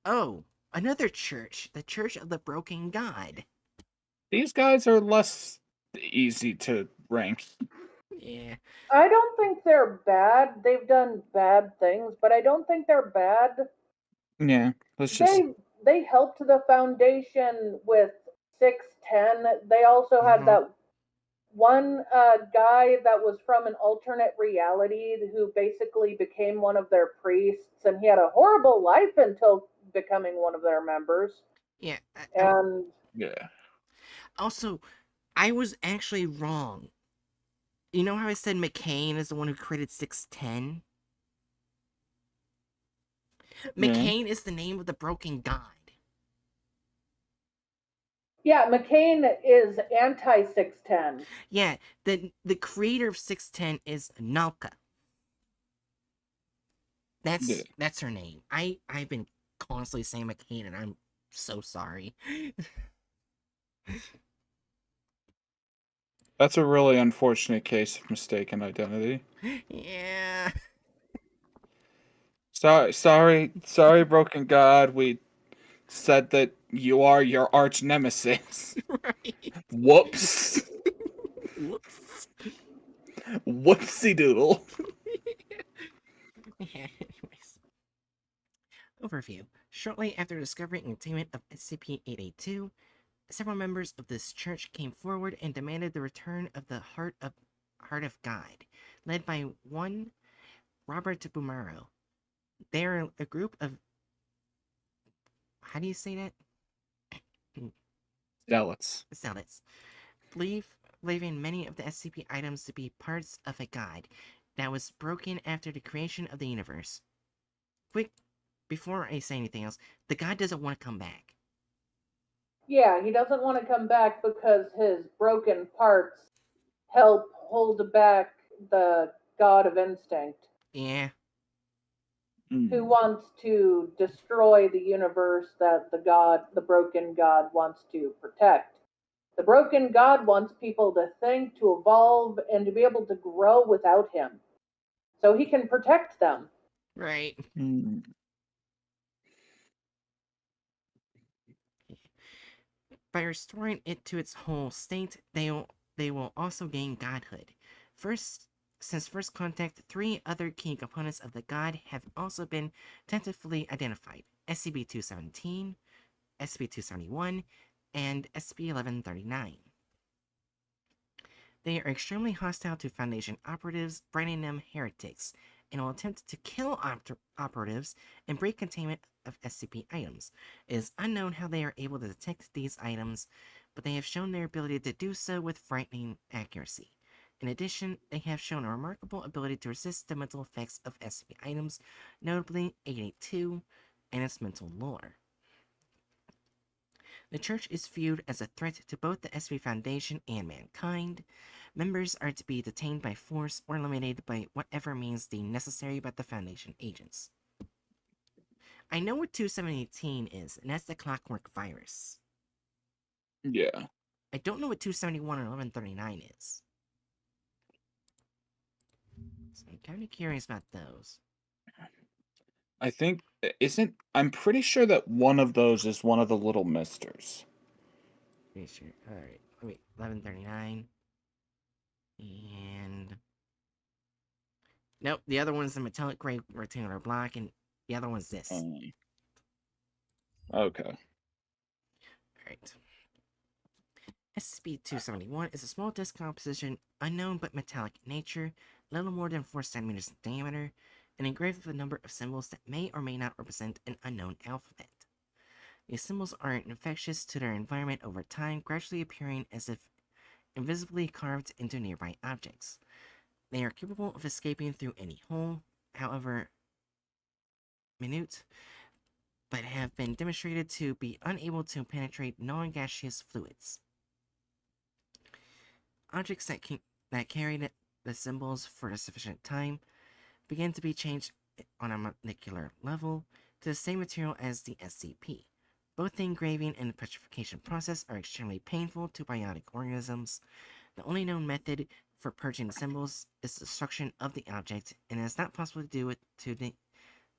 Oh, another church. The Church of the Broken God. These guys are less easy to rank. Yeah. I don't think they're bad. They've done bad things, but I don't think they're bad. Yeah, let's just... They helped the Foundation with 610. They also had that one guy that was from an alternate reality who basically became one of their priests, and he had a horrible life until becoming one of their members. Yeah. And yeah. Also, I was actually wrong. You know how I said McCain is the one who created 610? McCain is the name of the Broken God. yeah, McCain is anti 610. Yeah, the creator of 610 is Nalka. That's her name. I've been constantly saying McCain, and I'm so sorry. That's a really unfortunate case of mistaken identity. Yeah. Sorry, Broken God. We said that you are your arch nemesis. Right. Whoops. Whoops. Whoopsie doodle. Yeah, anyways. Overview. Shortly after discovering and containment of SCP-882, several members of this church came forward and demanded the return of the Heart of God, led by one Robert Bumaro. They are a group of... How do you say that? Zealots. Believing many of the SCP items to be parts of a god that was broken after the creation of the universe. Quick, before I say anything else, the god doesn't want to come back. Yeah, he doesn't want to come back because his broken parts help hold back the god of instinct. Yeah. Who wants to destroy the universe that the broken god wants to protect. The broken god wants people to think, to evolve, and to be able to grow without him, so he can protect them. Right. By restoring it to its whole state, they will also gain godhood. Since first contact, 3 other key components of the god have also been tentatively identified: SCP-217, SCP-271, and SCP-1139. They are extremely hostile to Foundation operatives, branding them heretics, and will attempt to kill operatives and break containment of SCP items. It is unknown how they are able to detect these items, but they have shown their ability to do so with frightening accuracy. In addition, they have shown a remarkable ability to resist the mental effects of SCP items, notably 882 and its mental lore. The Church is viewed as a threat to both the SCP Foundation and mankind. Members are to be detained by force or eliminated by whatever means deemed necessary by the Foundation agents. I know what 217 is, and that's the clockwork virus. Yeah. I don't know what 271 and 1139 is. So I'm kind of curious about those. I think, I'm pretty sure that one of those is one of the little misters. Pretty sure. Alright, wait, 1139. And... Nope, the other one's the metallic gray rectangular block, and the other one's this. Okay. Alright. SCP-271 is a small disk composition, unknown but metallic in nature, little more than 4 centimeters in diameter, and engraved with a number of symbols that may or may not represent an unknown alphabet. These symbols are infectious to their environment over time, gradually appearing as if invisibly carved into nearby objects. They are capable of escaping through any hole, however minute, but have been demonstrated to be unable to penetrate non-gaseous fluids. Objects that carry the symbols for a sufficient time begin to be changed on a molecular level to the same material as the SCP. Both the engraving and the petrification process are extremely painful to biotic organisms. The only known method for purging the symbols is destruction of the object, and it is not possible to do it to the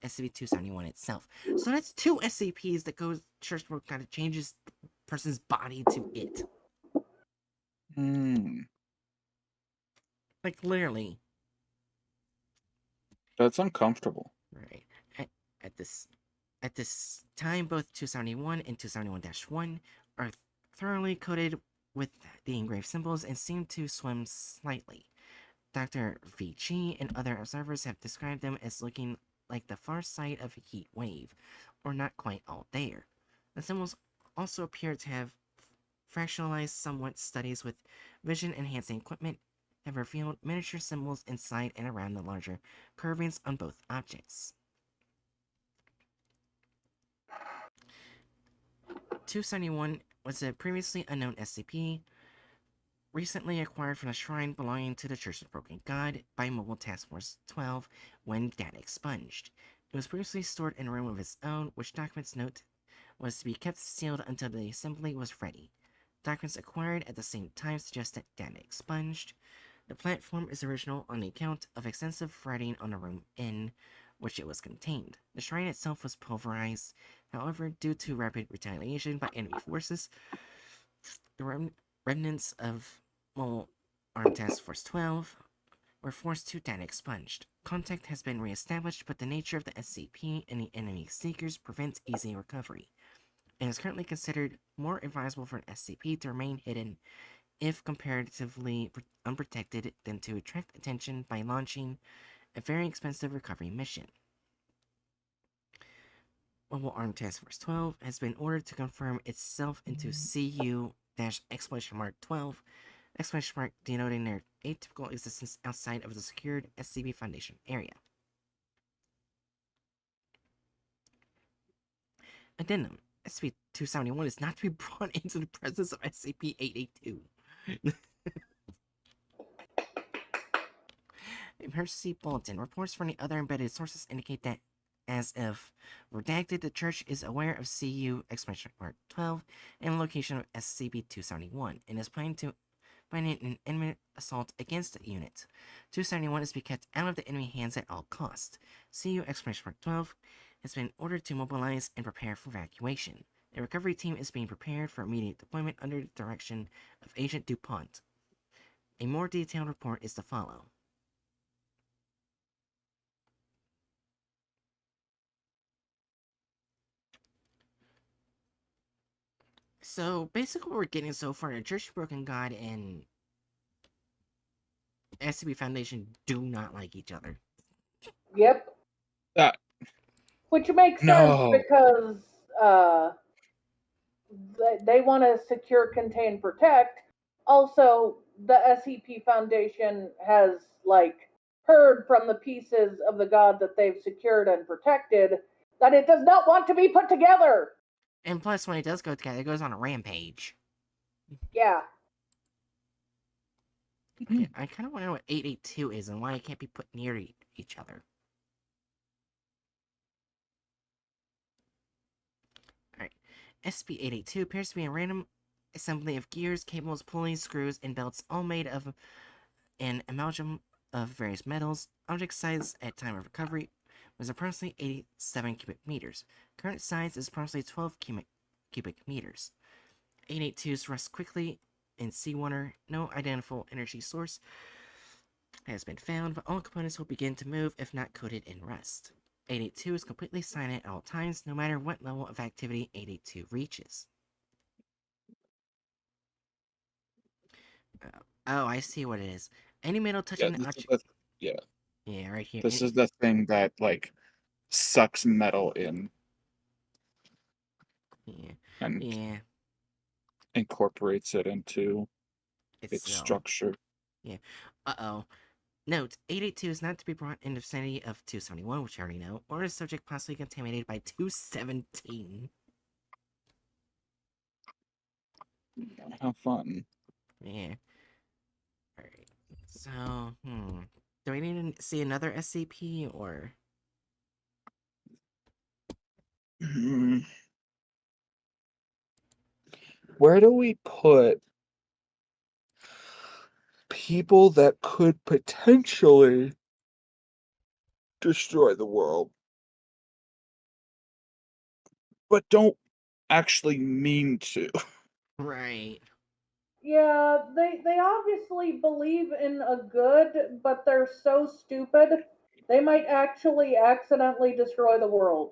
SCP-271 itself. So that's 2 SCPs that goes church work kind of changes the person's body to it. Like literally. That's uncomfortable. Right. At this time, both 271 and 271-1 are thoroughly coated with the engraved symbols and seem to swim slightly. Dr. Vici and other observers have described them as looking like the far side of a heat wave, or not quite all there. The symbols also appear to have fractionalized somewhat. Studies with vision-enhancing equipment have revealed miniature symbols inside and around the larger curvings on both objects. 271 was a previously unknown SCP, recently acquired from a shrine belonging to the Church of Broken God by Mobile Task Force 12 when data expunged. It was previously stored in a room of its own, which documents note was to be kept sealed until the assembly was ready. Documents acquired at the same time suggest that data expunged. The platform is original on the account of extensive writing on the room in which it was contained. The shrine itself was pulverized. However, due to rapid retaliation by enemy forces, the remnants of Mobile Armed Task Force 12 were forced to data expunged. Contact has been re-established, but the nature of the SCP and the enemy seekers prevents easy recovery. It is currently considered more advisable for an SCP to remain hidden if comparatively unprotected than to attract attention by launching a very expensive recovery mission. Mobile Armed Task Force 12 has been ordered to confirm itself into CU-!12, denoting their atypical existence outside of the secured SCP Foundation area. Addendum: SCP-271 is not to be brought into the presence of SCP-882. Emergency Bulletin. Reports from the other embedded sources indicate that, as of redacted, the Church is aware of CU-!12 and the location of SCP-271, and is planning an enemy assault against the unit. 271 is to be kept out of the enemy hands at all costs. CU-!12 has been ordered to mobilize and prepare for evacuation. A recovery team is being prepared for immediate deployment under the direction of Agent DuPont. A more detailed report is to follow. So, basically what we're getting so far, the Church of Broken God and SCP Foundation do not like each other. Yep. Which makes sense because they want to secure, contain, protect. Also, the SCP Foundation has heard from the pieces of the god that they've secured and protected that it does not want to be put together. And plus, when it does go together, it goes on a rampage. Yeah. Okay, I kind of want to know what 882 is and why it can't be put near each other. Alright. SCP-882 appears to be a random assembly of gears, cables, pulleys, screws, and belts, all made of an amalgam of various metals. Object size at time of recovery was approximately 87 cubic meters. Current size is approximately 12 cubic meters. 882's rust quickly in seawater. No identifiable energy source has been found, but all components will begin to move if not coated in rust. 882 is completely silent at all times, no matter what level of activity 882 reaches. Oh, I see what it is. Any metal touching the object... Yeah, right here. This is the thing that, sucks metal in. Yeah. And incorporates it into its structure. Yeah. Uh-oh. Note, 882 is not to be brought in the vicinity of 271, which I already know, or is subject possibly contaminated by 217. How fun. Yeah. Alright. So, do we need to see another SCP, or...? Where do we put people that could potentially destroy the world? but don't actually mean to. Right. Yeah, they obviously believe in a good, but they're so stupid, they might actually accidentally destroy the world.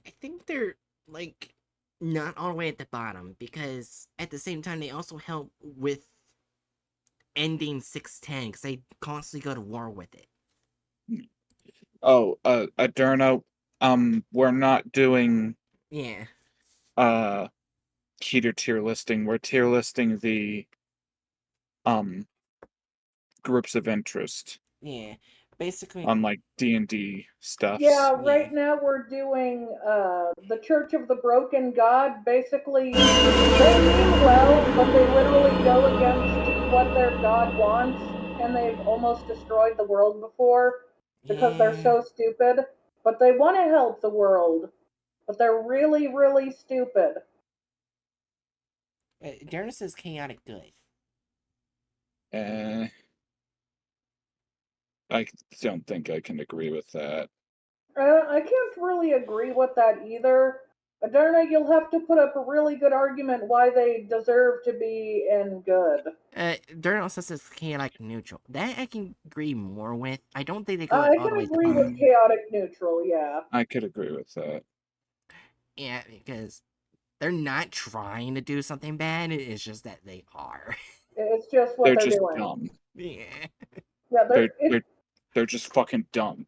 I think they're, like, not all the way at the bottom, because at the same time, they also help with ending 610, because they constantly go to war with it. Oh, Adurno, we're not doing Yeah. key to tier listing. We're tier listing the groups of interest Yeah. Basically, on like D&D stuff. Yeah, Yeah. right now we're doing the Church of the Broken God. Basically, they mean well, but they literally go against what their god wants, and they've almost destroyed the world before because they're Yeah. so stupid. But they want to help the world, but they're really, really stupid. Darren says chaotic good. I don't think I can agree with that. I can't really agree with that either. Adarna, you'll have to put up a really good argument why they deserve to be in good. Darren also says chaotic neutral. That I can agree more with. I don't think they go I all the can way to the agree with bottom. chaotic neutral, yeah. I could agree with that. Yeah, because they're not trying to do something bad. It's just that they are. It's just what They're they're just doing. dumb. Yeah. Yeah, They're just fucking dumb.